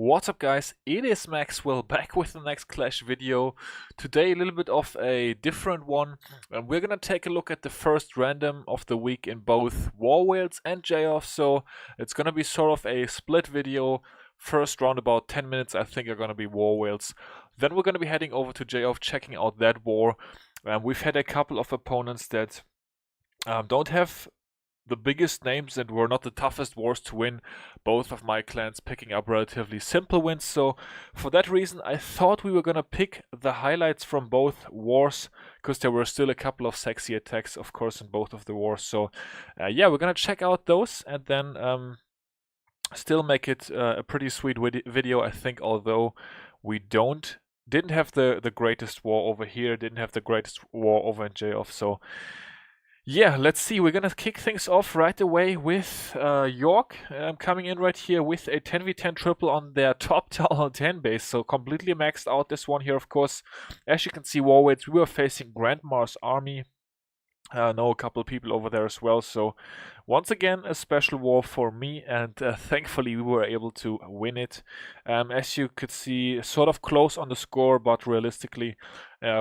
What's up guys, it is Maxwell back with the next Clash video. Today a little bit of a different one, and we're gonna take a look at the first random of the week in both War Whales and J-Off, so it's gonna be sort of a split video. First round about 10 minutes I think are gonna be War Whales. Then we're gonna be heading over to J-Off, checking out that war. We've had a couple of opponents that don't have the biggest names and were not the toughest wars to win. Both of my clans picking up relatively simple wins, so for that reason I thought we were gonna pick the highlights from both wars, because there were still a couple of sexy attacks of course in both of the wars. So yeah, we're gonna check out those and then still make it a pretty sweet video I think, although we didn't have the greatest war over here, didn't have the greatest war over in J-Off. So yeah, let's see. We're gonna kick things off right away with York coming in right here with a 10v10 triple on their top tower 10 base. So completely maxed out this one here, of course. As you can see, Warweights, we were facing Grandma's army. Know a couple of people over there as well. So once again, a special war for me, and thankfully we were able to win it. As you could see, sort of close on the score, but realistically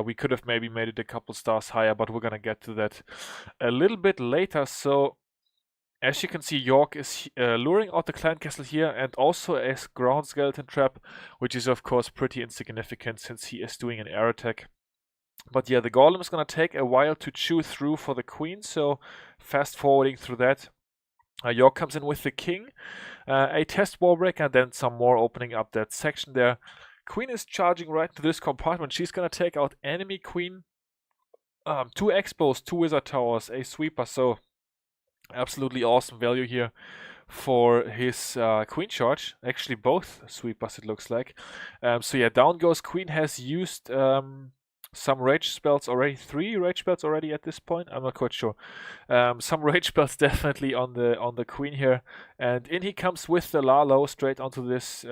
we could have maybe made it a couple stars higher, but we're gonna get to that a little bit later. So as you can see, York is luring out the clan castle here, and also a ground skeleton trap, which is of course pretty insignificant since he is doing an air attack. But yeah, the golem is gonna take a while to chew through for the queen, so fast forwarding through that. York comes in with the king, a test wall break, and then some more opening up that section there. Queen is charging right into this compartment. She's gonna take out enemy queen, 2 expos, 2 wizard towers, a sweeper, so absolutely awesome value here for his queen charge. Actually both sweepers it looks like. So yeah, down goes queen. Has used some rage spells already, 3 rage spells already at this point. I'm not quite sure. Some rage spells definitely on the queen here, and in he comes with the Lalo straight onto this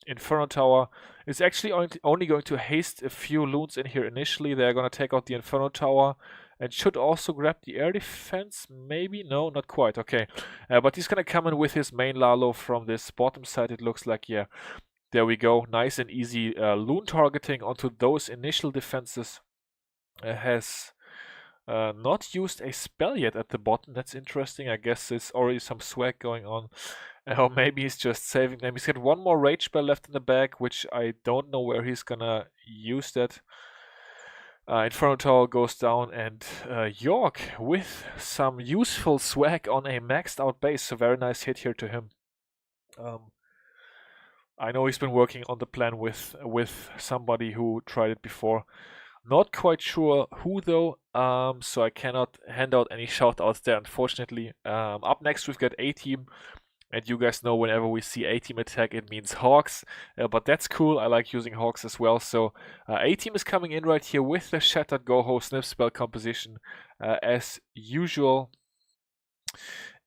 Inferno Tower. It's actually only going to haste a few loons in here initially. They're going to take out the Inferno Tower and should also grab the air defense, maybe? No, not quite. Okay, but he's going to come in with his main Lalo from this bottom side, it looks like. Yeah. There we go, nice and easy loon targeting onto those initial defenses. Has not used a spell yet at the bottom. That's interesting. I guess there's already some swag going on. Or maybe he's just saving them. He's got 1 more rage spell left in the bag, which I don't know where he's gonna use that. Inferno Tower goes down, and York with some useful swag on a maxed out base. So very nice hit here to him. I know he's been working on the plan with somebody who tried it before. Not quite sure who though, so I cannot hand out any shout outs there, unfortunately. Up next we've got A-Team, and you guys know whenever we see A-Team attack it means Hawks, but that's cool. I like using Hawks as well. So A-Team is coming in right here with the Shattered Goho Sniff spell composition as usual.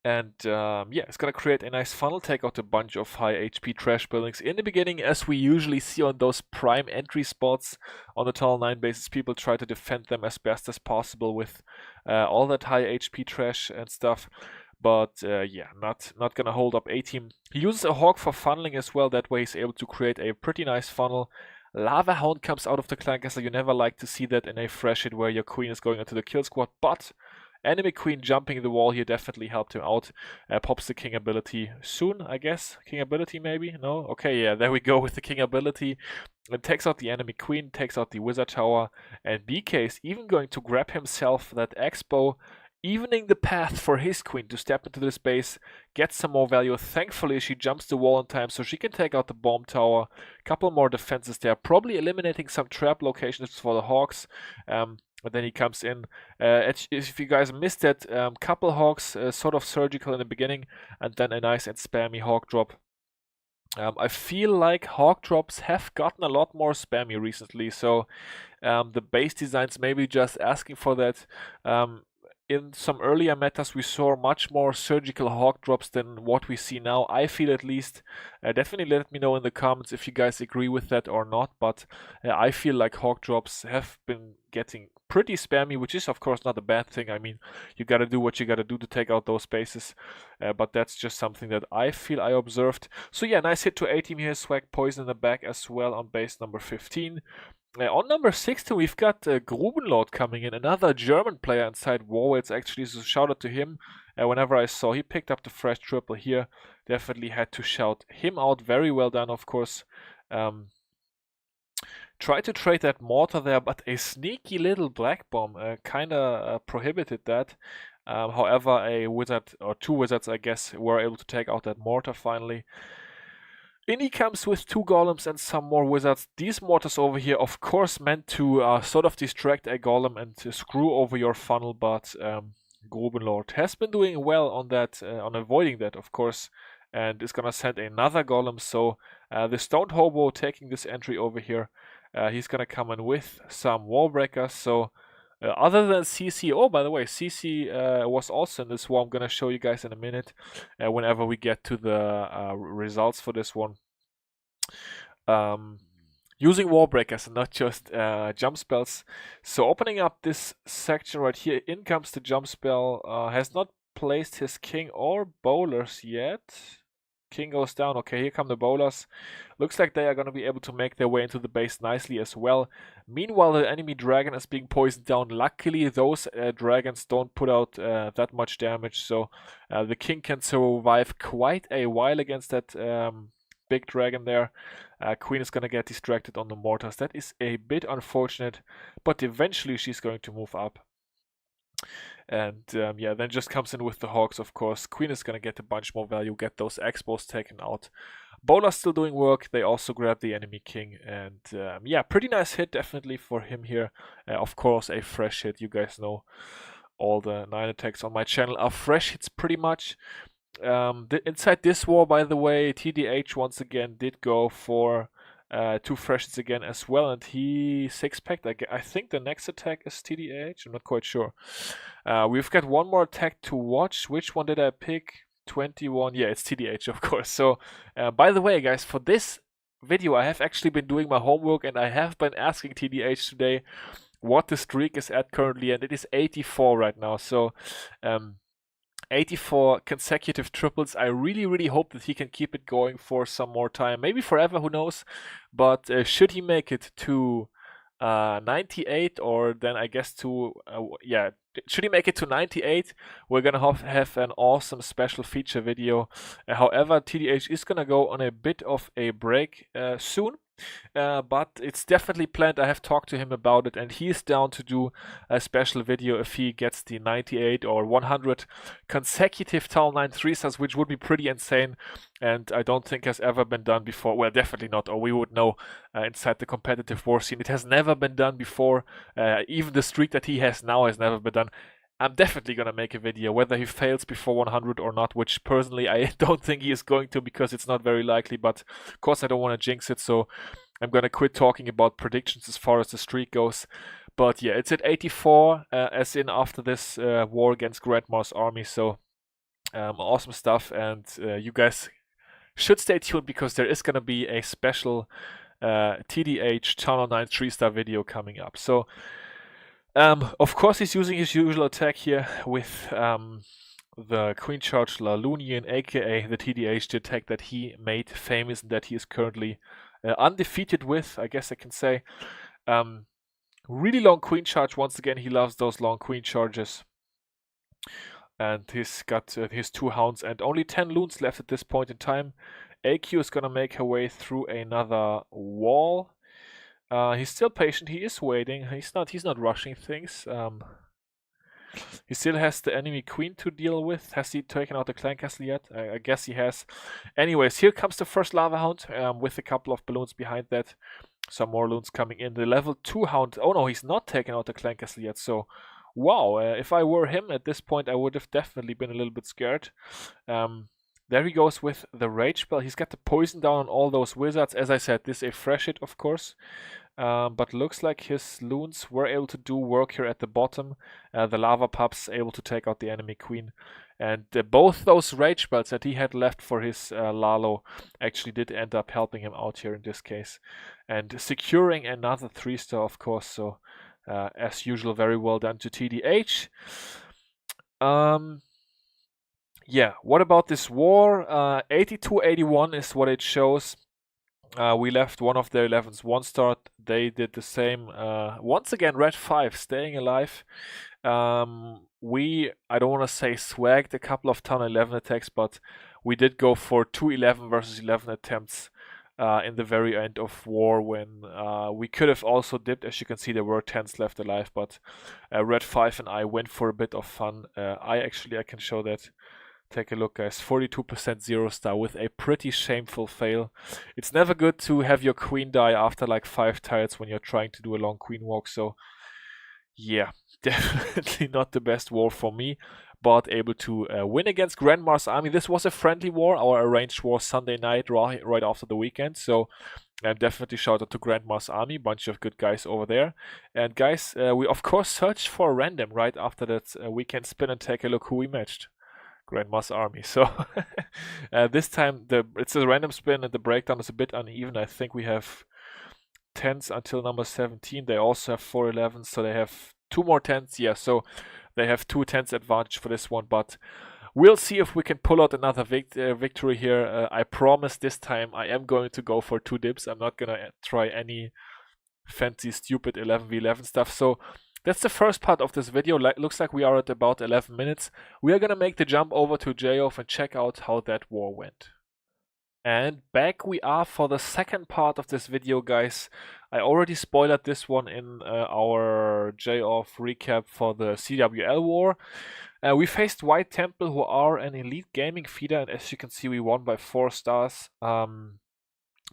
And yeah, it's gonna create a nice funnel, take out a bunch of high HP trash buildings in the beginning, as we usually see on those prime entry spots on the Tunnel 9 bases. People try to defend them as best as possible with all that high HP trash and stuff. But yeah, not gonna hold up A-Team. He uses a Hawk for funneling as well. That way he's able to create a pretty nice funnel. Lava Hound comes out of the clan castle. You never like to see that in a fresh hit where your queen is going into the kill squad, but enemy queen jumping the wall here definitely helped him out. Pops the king ability soon, I guess. King ability maybe? No? Okay, yeah, there we go with the king ability. It takes out the enemy queen, takes out the wizard tower, and BK is even going to grab himself that expo, evening the path for his queen to step into this base, get some more value. Thankfully she jumps the wall in time so she can take out the bomb tower. Couple more defenses there, probably eliminating some trap locations for the Hawks. But then he comes in. If you guys missed that, couple Hawks, sort of surgical in the beginning, and then a nice and spammy Hawk drop. I feel like Hawk drops have gotten a lot more spammy recently, so the base designs maybe just asking for that. in some earlier metas we saw much more surgical hawk drops than what we see now, I feel, at least. Definitely let me know in the comments if you guys agree with that or not, but I feel like hawk drops have been getting pretty spammy, which is of course not a bad thing. I mean, you gotta do what you gotta do to take out those bases, but that's just something that I feel I observed. So yeah, nice hit to A-team here. Swag poison in the back as well on base number 15. On number 16, we've got Grubenlord coming in, another German player inside Warwells, actually, so shout out to him. Whenever I saw he picked up the fresh triple here, definitely had to shout him out. Very well done, of course. Tried to trade that mortar there, but a sneaky little black bomb kinda prohibited that. However, a wizard, or two wizards, I guess, were able to take out that mortar finally. In he comes with 2 golems and some more wizards. These mortars over here, of course, meant to sort of distract a golem and to screw over your funnel, but Grubenlord has been doing well on that, on avoiding that, of course, and is gonna send another golem. So the Stoned Hobo taking this entry over here, he's gonna come in with some wall breakers. So other than CC, oh, by the way, CC was also in this war. I'm gonna show you guys in a minute whenever we get to the results for this one. Using wall breakers and not just jump spells. So opening up this section right here, in comes the jump spell. Has not placed his king or bowlers yet. King goes down. Okay, here come the bowlers. Looks like they are going to be able to make their way into the base nicely as well. Meanwhile, the enemy dragon is being poisoned down. Luckily, those dragons don't put out that much damage, so the king can survive quite a while against that big dragon there. Queen is going to get distracted on the mortars. That is a bit unfortunate, but eventually she's going to move up. And yeah, then just comes in with the hawks, of course. Queen is going to get a bunch more value, get those expos taken out. Bowler's still doing work. They also grab the enemy king. And yeah, pretty nice hit definitely for him here. Of course, a fresh hit. You guys know all the 9 attacks on my channel are fresh hits pretty much. Inside this war, by the way, TDH once again did go for 2 fresh hits again as well, and he 6-packed. I think the next attack is TDH. I'm not quite sure. We've got one more attack to watch. Which one did I pick? 21. Yeah, it's TDH, of course. So, by the way, guys, for this video, I have actually been doing my homework, and I have been asking TDH today what the streak is at currently, and it is 84 right now. So, 84 consecutive triples. I really, really hope that he can keep it going for some more time. Maybe forever, who knows? But should he make it to 98, or then I guess to, yeah, should he make it to 98, we're gonna have an awesome special feature video. However, TDH is gonna go on a bit of a break soon. But it's definitely planned. I have talked to him about it, and he's down to do a special video if he gets the 98 or 100 consecutive Town 9 3-stars, which would be pretty insane, and I don't think has ever been done before. Well, definitely not, or we would know inside the competitive war scene. It has never been done before. Even the streak that he has now has never been done. I'm definitely gonna make a video, whether he fails before 100 or not, which personally I don't think he is going to, because it's not very likely, but of course I don't want to jinx it, so I'm gonna quit talking about predictions as far as the streak goes. But yeah, it's at 84, as in after this war against Grandma's army, so awesome stuff, and you guys should stay tuned, because there is gonna be a special TDH Channel 9 3-star video coming up. So of course, he's using his usual attack here with the Queen Charge Lalunian, aka the TDH, the attack that he made famous and that he is currently undefeated with, I guess I can say. Really long Queen Charge. Once again, he loves those long Queen Charges. And he's got his 2 hounds and only 10 loons left at this point in time. AQ is gonna make her way through another wall. He's still patient. He is waiting. He's not rushing things. He still has the enemy queen to deal with. Has he taken out the clan castle yet? I guess he has. Anyways, here comes the first lava hound with a couple of balloons behind that. Some more loons coming in. The level 2 hound. Oh no, he's not taken out the clan castle yet. So, wow. If I were him at this point, I would have definitely been a little bit scared. There he goes with the rage spell. He's got the poison down on all those wizards. As I said, this is a fresh hit, of course. but looks like his loons were able to do work here at the bottom. The lava pups able to take out the enemy queen. And both those rage belts that he had left for his Lalo actually did end up helping him out here in this case. And securing another 3-star, of course, so as usual, very well done to TDH. Yeah, what about this war? 82-81 is what it shows. We left one of their 11s 1-star. They did the same. Once again, Red 5 staying alive. I don't want to say swagged a couple of Town 11 attacks, but we did go for 2 11 versus 11 attempts in the very end of war when we could have also dipped. As you can see, there were 10s left alive, but Red 5 and I went for a bit of fun. I can show that. Take a look, guys. 42% 0-star with a pretty shameful fail. It's never good to have your queen die after like 5 tiles when you're trying to do a long queen walk. So yeah, definitely not the best war for me, but able to win against Grandma's army. This was a friendly war, our arranged war Sunday night right after the weekend. So definitely shout out to Grandma's army, bunch of good guys over there. And guys, we of course searched for a random right after that weekend spin and take a look who we matched. Grandma's army. So this time it's a random spin and the breakdown is a bit uneven. I think we have 10s until number 17. They also have 4 11s, so they have 2 more 10s. Yeah, so they have 2 10s advantage for this one, but we'll see if we can pull out another victory here. I promise this time I am going to go for 2 dips. I'm not gonna try any fancy stupid 11v11 stuff. So that's the first part of this video. Looks like we are at about 11 minutes. We are gonna make the jump over to J-Off and check out how that war went. And back we are for the second part of this video, guys. I already spoiled this one in our J-Off recap for the CWL war. We faced White Temple, who are an elite gaming feeder, and as you can see, we won by 4 stars.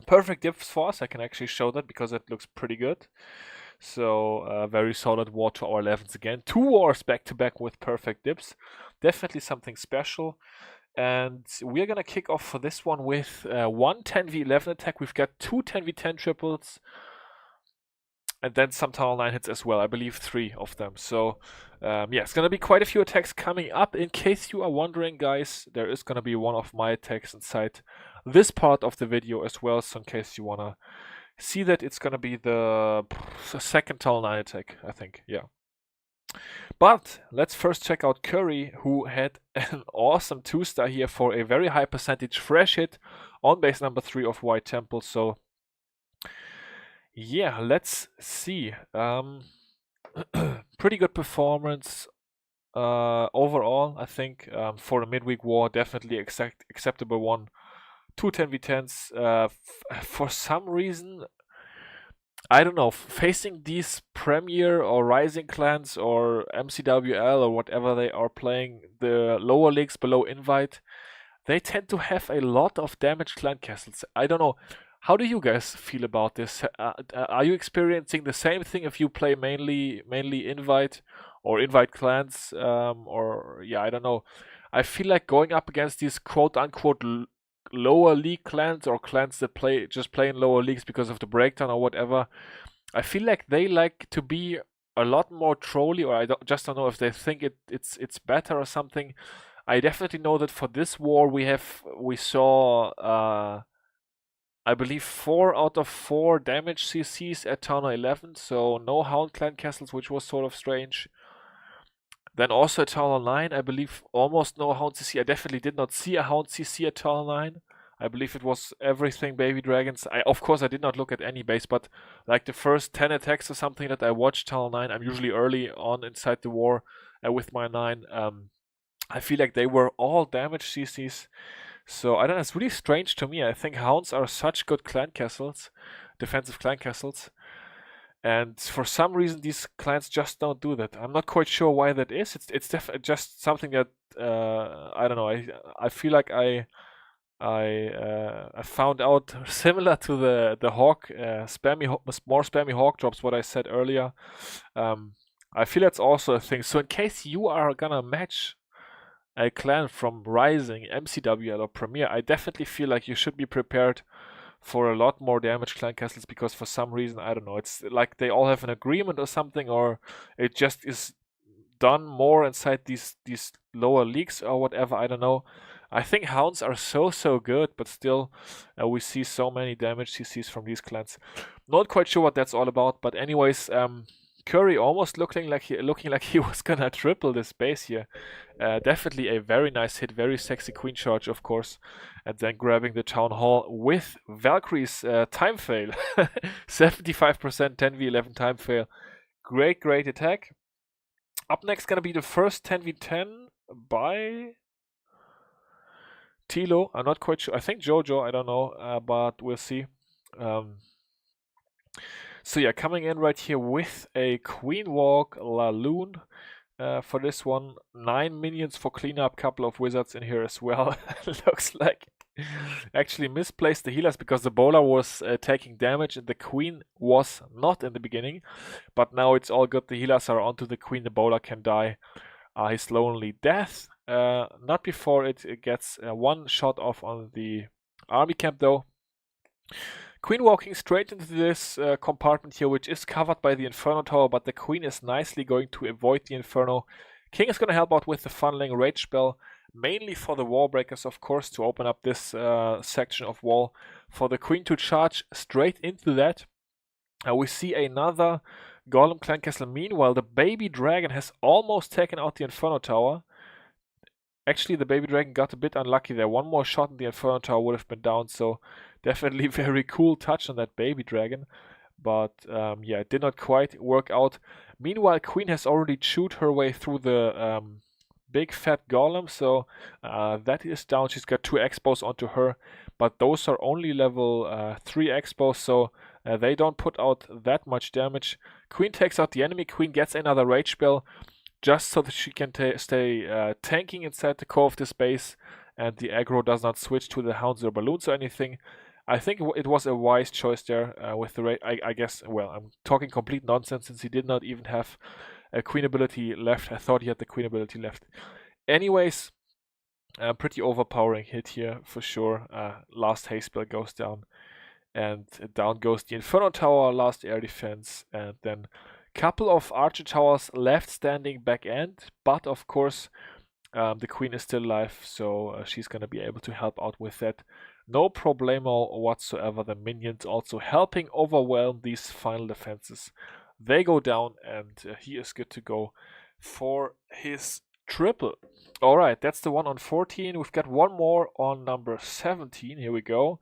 Perfect dips for us. I can actually show that because it looks pretty good. So very solid war to our 11s again. 2 wars back to back with perfect dips. Definitely something special. And we're gonna kick off for this one with 1 10v11 attack. We've got 2 10v10 triples. And then some Town 9 hits as well. I believe 3 of them. So yeah, it's gonna be quite a few attacks coming up. In case you are wondering, guys, there is gonna be one of my attacks inside this part of the video as well. So in case you wanna see that, it's gonna be the second Town 9 attack, I think. Yeah. But let's first check out Curry, who had an awesome 2-star here for a very high percentage fresh hit on base number 3 of White Temple. So yeah, let's see. Pretty good performance overall, I think, for a midweek war. Definitely acceptable one. 2 10v10s. For some reason, I don't know, facing these Premier or Rising clans or MCWL or whatever they are playing, the lower leagues below Invite, they tend to have a lot of damaged clan castles. I don't know. How do you guys feel about this? Are you experiencing the same thing if you play mainly Invite or Invite clans? Or yeah, I don't know. I feel like going up against these quote-unquote lower league clans or clans that just play in lower leagues because of the breakdown or whatever, I feel like they like to be a lot more trolly, or I don't know if they think it's better or something. I definitely know that for this war we saw I believe 4 out of 4 damage CCs at Town 11, so no Hound clan castles, which was sort of strange. Then also at Town 9, I believe almost no Hound CC. I definitely did not see a Hound CC at Town 9. I believe it was everything Baby Dragons. Of course, I did not look at any base, but like the first 10 attacks or something that I watched Town 9, I'm usually early on inside the war with my 9. I feel like they were all damage CCs. So I don't know, it's really strange to me. I think Hounds are such good clan castles, defensive clan castles. And for some reason, these clans just don't do that. I'm not quite sure why that is. It's just something that I don't know. I feel like I found out similar to the hawk more spammy hawk drops. What I said earlier. I feel that's also a thing. So in case you are gonna match a clan from Rising, MCWL or Premier, I definitely feel like you should be prepared for a lot more damage clan castles, because for some reason, I don't know, it's like they all have an agreement or something, or it just is done more inside these lower leagues or whatever, I don't know. I think hounds are so good, but still we see so many damage CCs from these clans. Not quite sure what that's all about, but anyways, Curry almost looking like he was gonna triple this base here. Definitely a very nice hit, very sexy queen charge, of course, and then grabbing the town hall with Valkyrie's time fail. 75% 10v11 time fail. Great attack. Up next gonna be the first 10v10 by Tilo. I'm not quite sure. I think Jojo, I don't know, but we'll see. So yeah, coming in right here with a Queen Walk Laloon for this one. 9 minions for cleanup, couple of wizards in here as well. Looks like actually misplaced the healers because the bowler was taking damage and the queen was not in the beginning. But now it's all good. The healers are onto the queen. The bowler can die his lonely death. Not before it gets one shot off on the army camp though. Queen walking straight into this compartment here, which is covered by the Inferno Tower, but the queen is nicely going to avoid the Inferno. King is going to help out with the funneling rage spell, mainly for the wall breakers, of course, to open up this section of wall for the queen to charge straight into that. We see another Golem Clan Castle. Meanwhile, the baby dragon has almost taken out the Inferno Tower. Actually, the baby dragon got a bit unlucky there. One more shot and the Inferno Tower would have been down, so definitely very cool touch on that baby dragon. But yeah, it did not quite work out. Meanwhile, Queen has already chewed her way through the big fat golem, so that is down. She's got 2 expos onto her, but those are only level 3 expos, so they don't put out that much damage. Queen takes out the enemy. Queen gets another rage spell, just so that she can stay tanking inside the core of this base, and the aggro does not switch to the hounds or balloons or anything. I think it was a wise choice there with the I guess, well, I'm talking complete nonsense since he did not even have a queen ability left. I thought he had the queen ability left. Anyways, pretty overpowering hit here for sure. Last haste spell goes down, and down goes the Inferno Tower, last air defense, and then couple of archer towers left standing back end, but of course the queen is still alive, so she's gonna be able to help out with that. No problemo whatsoever. The minions also helping overwhelm these final defenses. They go down, and he is good to go for his triple. Alright, that's the one on 14. We've got one more on number 17. Here we go.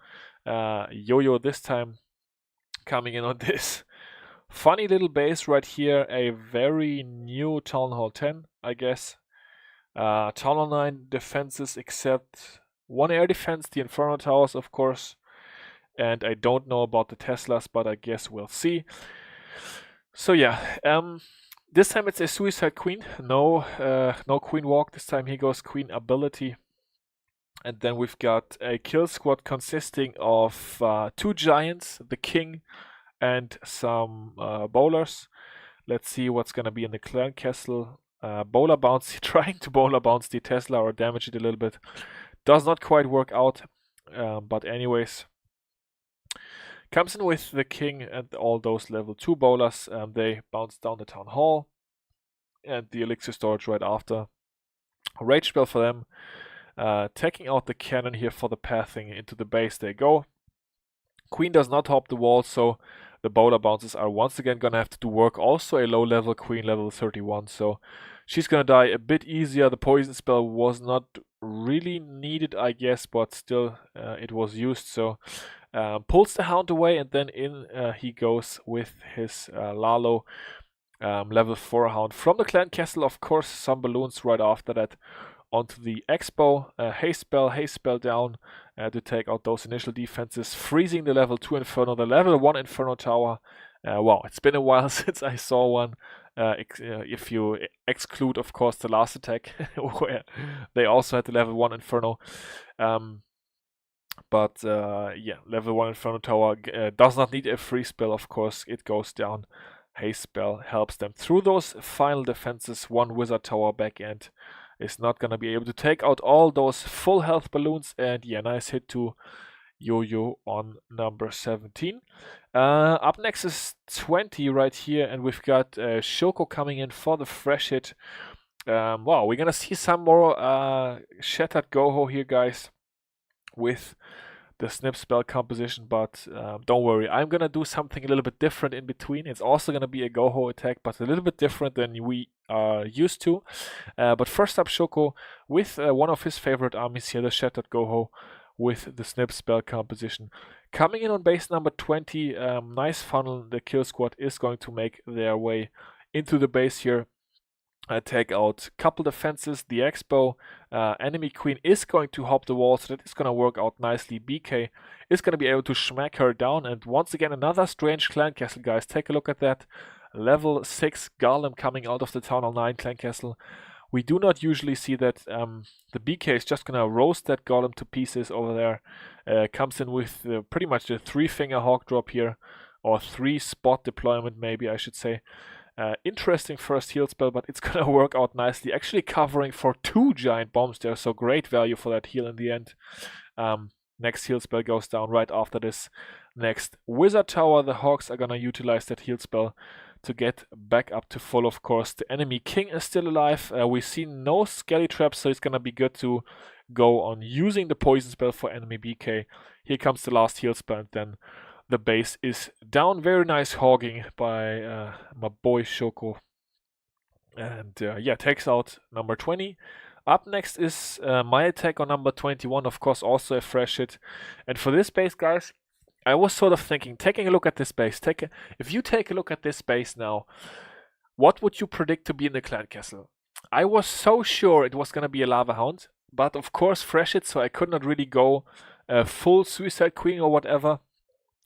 Yo-Yo this time coming in on this funny little base right here. A very new Town Hall 10, I guess. Town Hall 9 defenses except 1 air defense, the Inferno Towers, of course. And I don't know about the Teslas, but I guess we'll see. So yeah, this time it's a Suicide Queen. No Queen Walk. This time he goes Queen Ability. And then we've got a kill squad consisting of 2 giants, the king, and some bowlers. Let's see what's gonna be in the clan castle. Bowler bounce, trying to bowler bounce the Tesla or damage it a little bit. Does not quite work out, but anyways. Comes in with the king and all those level 2 bowlers. They bounce down the town hall and the elixir storage right after. Rage spell for them. Taking out the cannon here for the pathing into the base. They go. Queen does not hop the wall, so the bowler bounces are once again gonna have to do work. Also a low level queen, level 31, so she's gonna die a bit easier. The poison spell was not really needed, I guess, but still it was used, so pulls the hound away, and then in he goes with his Lalo level 4 hound from the clan castle. Of course, some balloons right after that onto the expo. Haste spell down to take out those initial defenses, freezing the level 2 Inferno, the level 1 Inferno Tower. Wow, it's been a while since I saw one. If you exclude, of course, the last attack, where they also had the level 1 Inferno. But yeah, level 1 Inferno Tower does not need a free spell, of course. It goes down. Haste spell helps them through those final defenses. 1 Wizard Tower back end is not going to be able to take out all those full health balloons. And yeah, nice hit to Yo-Yo on number 17. Up next is 20 right here, and we've got Shoko coming in for the fresh hit. Wow, we're gonna see some more Shattered Goho here, guys, with the snip spell composition, but don't worry, I'm gonna do something a little bit different in between. It's also gonna be a Goho attack, but a little bit different than we are used to. But first up, Shoko with one of his favorite armies here, the Shattered Goho, with the snip spell composition. Coming in on base number 20, nice funnel. The kill squad is going to make their way into the base here. Take out couple defenses, the Expo, enemy queen is going to hop the wall, so that is going to work out nicely. BK is going to be able to smack her down, and once again another strange clan castle, guys. Take a look at that. Level 6 Golem coming out of the Town Hall 9 clan castle. We do not usually see that. The BK is just going to roast that Golem to pieces over there. Comes in with pretty much the 3-finger hawk drop here, or 3-spot deployment maybe I should say. Interesting first heal spell, but it's gonna work out nicely. Actually covering for 2 giant bombs there, so great value for that heal in the end. Next heal spell goes down right after this. Next Wizard Tower, the Hawks are gonna utilize that heal spell to get back up to full, of course. The enemy king is still alive. We see no skelly traps, so it's gonna be good to go on using the poison spell for enemy BK. Here comes the last heal spell, and then the base is down. Very nice hogging by my boy Shoko. And yeah, takes out number 20. Up next is my attack on number 21, of course, also a fresh hit. And for this base, guys, I was sort of thinking, taking a look at this base. If you take a look at this base now, what would you predict to be in the clan castle? I was so sure it was going to be a Lava Hound, but of course fresh hit, so I could not really go full Suicide Queen or whatever.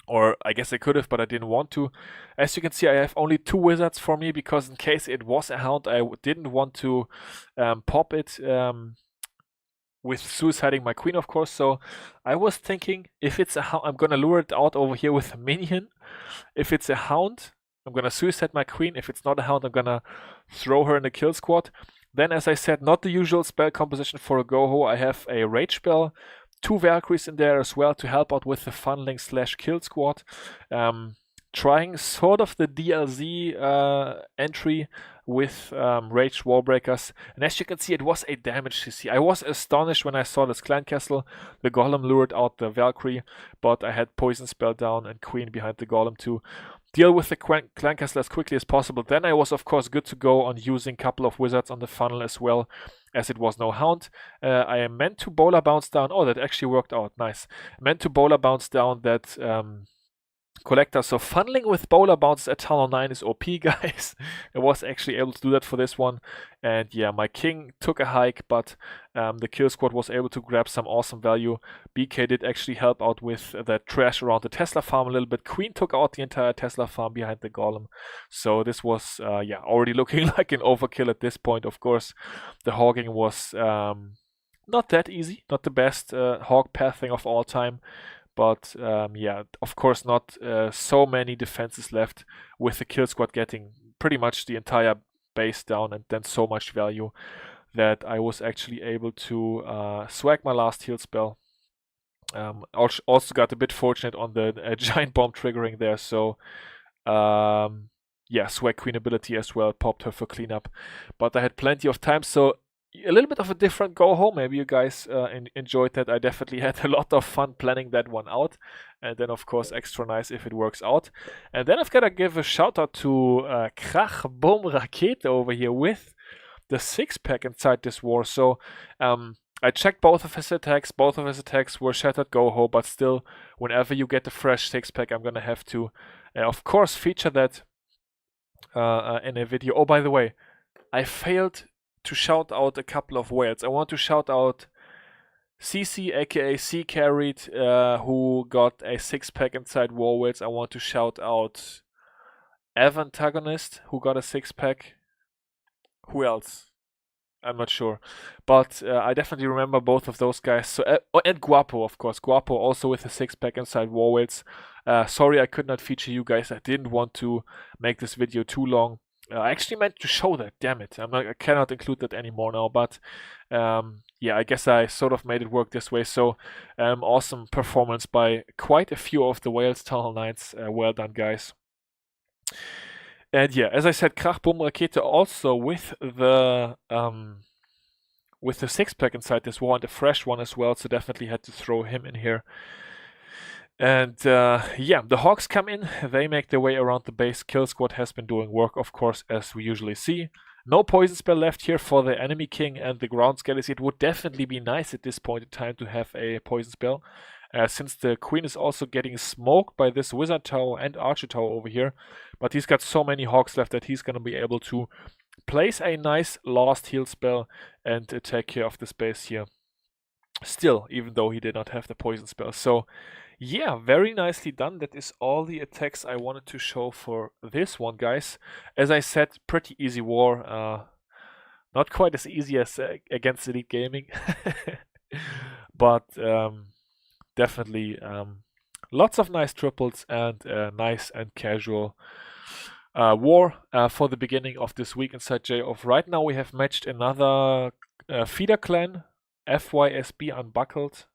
Or I guess I could have, but I didn't want to. As you can see, I have only 2 wizards for me, because in case it was a hound, I didn't want to pop it with suiciding my queen, of course. So I was thinking, if it's a hound, I'm gonna lure it out over here with a minion. If it's a hound, I'm gonna suicide my queen. If it's not a hound, I'm gonna throw her in the kill squad. Then, as I said, not the usual spell composition for a Goho. I have a rage spell, 2 Valkyries in there as well to help out with the funneling / kill squad. Trying sort of the DLZ entry with Rage Wallbreakers. And as you can see, it was a damage CC. I was astonished when I saw this clan castle. The Golem lured out the Valkyrie, but I had Poison Spell down and Queen behind the Golem to deal with the clan castle as quickly as possible. Then I was, of course, good to go on using a couple of wizards on the funnel as well, as it was no hound. I am meant to bowler bounce down. Oh, that actually worked out. Nice. Meant to bowler bounce down that collector. So funneling with bowler bounces at Town Hall 9 is OP, guys. I was actually able to do that for this one. And yeah, my king took a hike, but the kill squad was able to grab some awesome value. BK did actually help out with the trash around the Tesla farm a little bit. Queen took out the entire Tesla farm behind the Golem. So this was yeah, already looking like an overkill at this point. Of course, the hogging was not that easy, not the best hog pathing of all time. But yeah, of course not so many defenses left, with the kill squad getting pretty much the entire base down, and then so much value that I was actually able to swag my last heal spell. Also got a bit fortunate on the giant bomb triggering there, so yeah, swag queen ability as well, popped her for cleanup. But I had plenty of time, so a little bit of a different go home. Maybe you guys enjoyed that. I definitely had a lot of fun planning that one out, and then of course extra nice if it works out. And then I've got to give a shout out to Krach Boom Rakete over here with the 6-pack inside this war. So I checked both of his attacks. Both of his attacks were Shattered Goho, but still, whenever you get the fresh 6-pack, I'm gonna have to of course feature that in a video. Oh, by the way, I failed to shout out a couple of whales. I want to shout out CC, aka C Carried, who got a 6-pack inside War Whales. I want to shout out Avantagonist, who got a 6-pack. Who else? I'm not sure. But I definitely remember both of those guys. So and Guapo, of course. Guapo also with a 6-pack inside War Whales. Sorry I could not feature you guys. I didn't want to make this video too long. I actually meant to show that, damn it. I cannot include that anymore now, but yeah, I guess I sort of made it work this way. So awesome performance by quite a few of the Wales Tunnel Knights. Well done, guys. And yeah, as I said, Krach Boom Rakete also with the six-pack inside this war and a fresh one as well, so definitely had to throw him in here. And yeah, the Hawks come in, they make their way around the base. Kill Squad has been doing work, of course, as we usually see. No poison spell left here for the enemy king and the ground skellies. It would definitely be nice at this point in time to have a poison spell, since the queen is also getting smoked by this wizard tower and archer tower over here. But he's got so many Hawks left that he's going to be able to place a nice last heal spell and take care of the space here. Still, even though he did not have the poison spell. So yeah, very nicely done. That is all the attacks I wanted to show for this one, guys. As I said, pretty easy war. Not quite as easy as against Elite Gaming, but definitely lots of nice triples and nice and casual war for the beginning of this week inside J-Off. Right now we have matched another feeder clan, FYSB Unbuckled.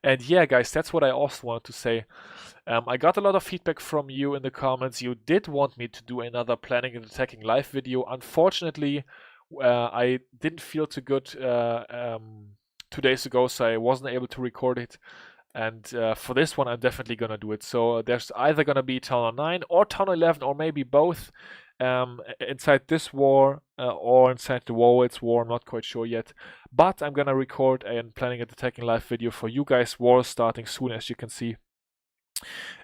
And yeah, guys, that's what I also wanted to say. I got a lot of feedback from you in the comments. You did want me to do another planning and attacking live video. Unfortunately, I didn't feel too good 2 days ago, so I wasn't able to record it. And for this one, I'm definitely gonna do it. So there's either gonna be Tunnel 9 or Tunnel 11, or maybe both. Inside this war or inside the Warwoods war, I'm not quite sure yet. But I'm gonna record a planning and attacking live video for you guys. War is starting soon, as you can see.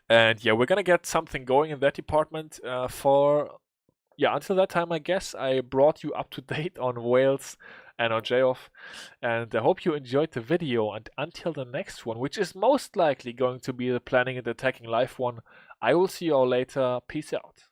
And yeah, we're gonna get something going in that department until that time, I guess. I brought you up to date on Wales and on J-Off. And I hope you enjoyed the video. And until the next one, which is most likely going to be the planning and attacking live one, I will see you all later. Peace out.